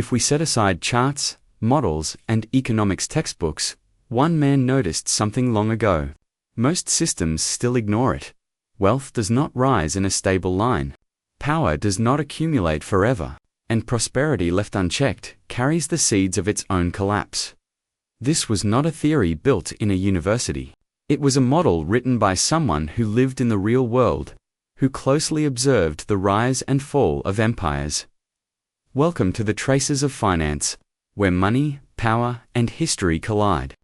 If we set aside charts, models, and economics textbooks, one man noticed something long ago. Most systems still ignore it. Wealth does not rise in a stable line. Power does not accumulate forever, and prosperity left unchecked carries the seeds of its own collapse. This was not a theory built in a university. It was a model written by someone who lived in the real world, who closely observed the rise and fall of empires. Welcome to the Traces of Finance, where money, power, and history collide.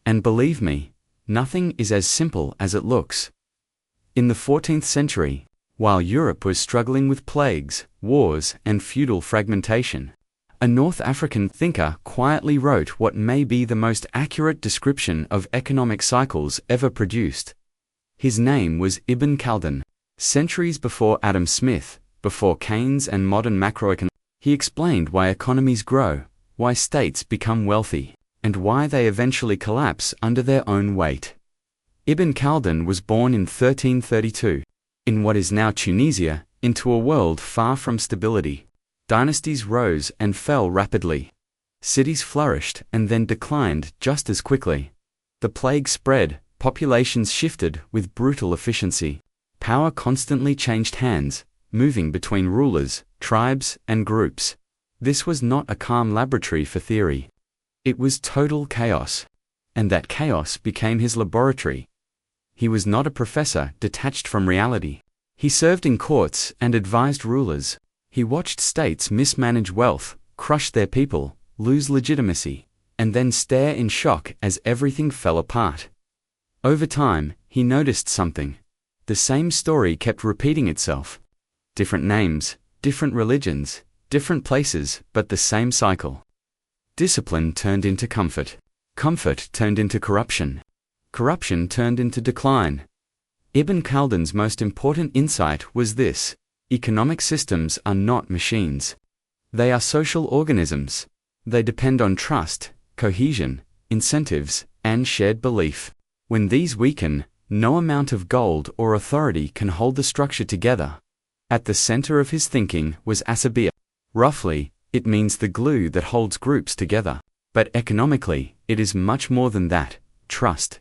And believe me, nothing is as simple as it looks. In the 14th century, while Europe was struggling with plagues, wars, and feudal fragmentation, a North African thinker quietly wrote what may be the most accurate description of economic cycles ever produced. His name was Ibn Khaldun. Centuries before Adam Smith, before Keynes and modern macroeconomics, he explained why economies grow, why states become wealthy, and why they eventually collapse under their own weight. Ibn Khaldun was born in 1332, in what is now Tunisia, into a world far from stability. Dynasties rose and fell rapidly. Cities flourished and then declined just as quickly. The plague spread, populations shifted with brutal efficiency. Power constantly changed hands, moving between rulers, tribes, and groups. This was not a calm laboratory for theory. It was total chaos. And that chaos became his laboratory. He was not a professor detached from reality. He served in courts and advised rulers. He watched states mismanage wealth, crush their people, lose legitimacy, and then stare in shock as everything fell apart. Over time, he noticed something. The same story kept repeating itself. Different names, different religions, different places, but the same cycle. Discipline turned into comfort. Comfort turned into corruption. Corruption turned into decline. Ibn Khaldun's most important insight was this: economic systems are not machines. They are social organisms. They depend on trust, cohesion, incentives, and shared belief. When these weaken, no amount of gold or authority can hold the structure together. At the center of his thinking was asabiyya. Roughly, it means the glue that holds groups together. But economically, it is much more than that: trust.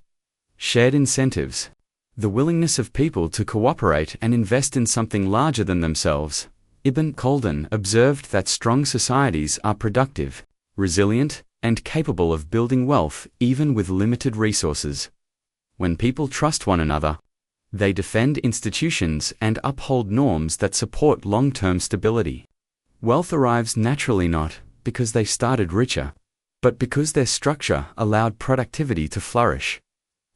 Shared incentives. The willingness of people to cooperate and invest in something larger than themselves. Ibn Khaldun observed that strong societies are productive, resilient, and capable of building wealth even with limited resources. When people trust one another, they defend institutions and uphold norms that support long-term stability. Wealth arrives naturally not because they started richer, but because their structure allowed productivity to flourish.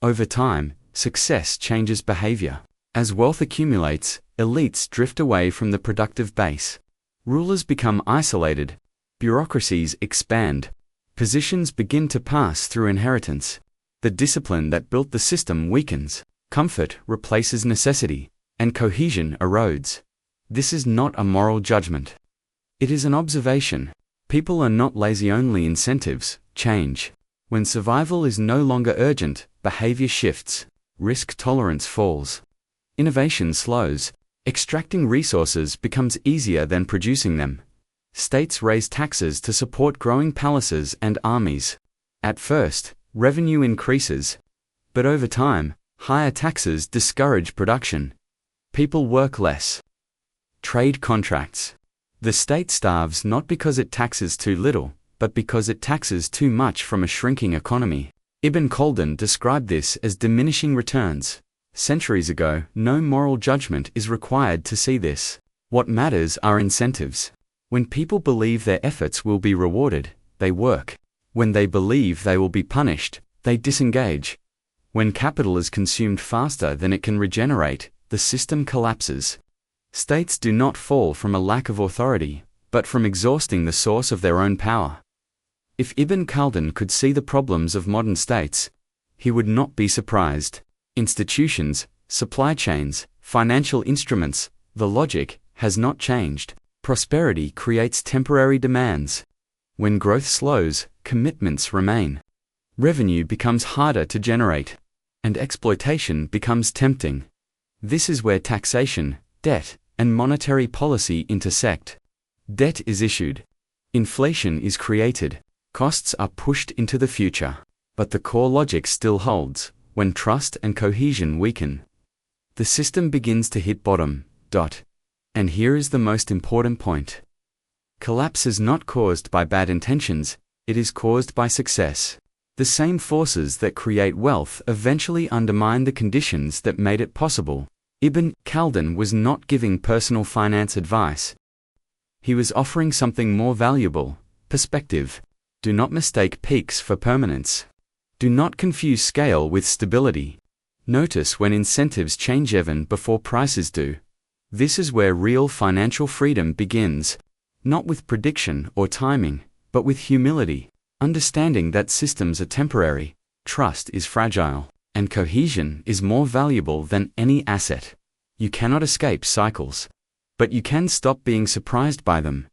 Over time, success changes behavior. As wealth accumulates, elites drift away from the productive base. Rulers become isolated. Bureaucracies expand. Positions begin to pass through inheritance. The discipline that built the system weakens. Comfort replaces necessity, and cohesion erodes. This is not a moral judgment. It is an observation. People are not lazy, only incentives change. When survival is no longer urgent, behavior shifts. Risk tolerance falls. Innovation slows. Extracting resources becomes easier than producing them. States raise taxes to support growing palaces and armies. At first, revenue increases. But over time, higher taxes discourage production. People work less. Trade contracts. The state starves not because it taxes too little, but because it taxes too much from a shrinking economy. Ibn Khaldun described this as diminishing returns. Centuries ago, no moral judgment is required to see this. What matters are incentives. When people believe their efforts will be rewarded, they work. When they believe they will be punished, they disengage. When capital is consumed faster than it can regenerate, the system collapses. States do not fall from a lack of authority, but from exhausting the source of their own power. If Ibn Khaldun could see the problems of modern states, he would not be surprised. Institutions, supply chains, financial instruments, the logic has not changed. Prosperity creates temporary demands. When growth slows, commitments remain. Revenue becomes harder to generate, and exploitation becomes tempting. This is where taxation, debt, and monetary policy intersect. Debt is issued. Inflation is created. Costs are pushed into the future. But the core logic still holds. When trust and cohesion weaken, the system begins to hit bottom. And here is the most important point. Collapse is not caused by bad intentions, it is caused by success. The same forces that create wealth eventually undermine the conditions that made it possible. Ibn Khaldun was not giving personal finance advice. He was offering something more valuable: perspective. Do not mistake peaks for permanence. Do not confuse scale with stability. Notice when incentives change even before prices do. This is where real financial freedom begins, not with prediction or timing, but with humility, understanding that systems are temporary, trust is fragile, and cohesion is more valuable than any asset. You cannot escape cycles, but you can stop being surprised by them.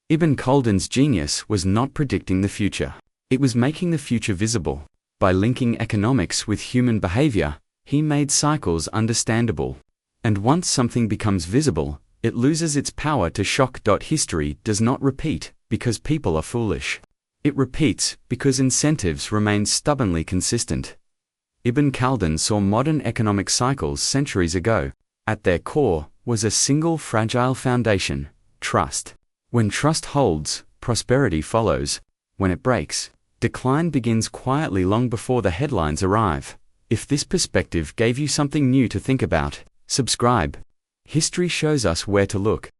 Ibn Khaldun's genius was not predicting the future. It was making the future visible. By linking economics with human behavior, he made cycles understandable. And once something becomes visible, it loses its power to shock. History does not repeat because people are foolish. It repeats because incentives remain stubbornly consistent. Ibn Khaldun saw modern economic cycles centuries ago. At their core was a single fragile foundation: trust. When trust holds, prosperity follows. When it breaks, decline begins quietly long before the headlines arrive. If this perspective gave you something new to think about, subscribe. History shows us where to look.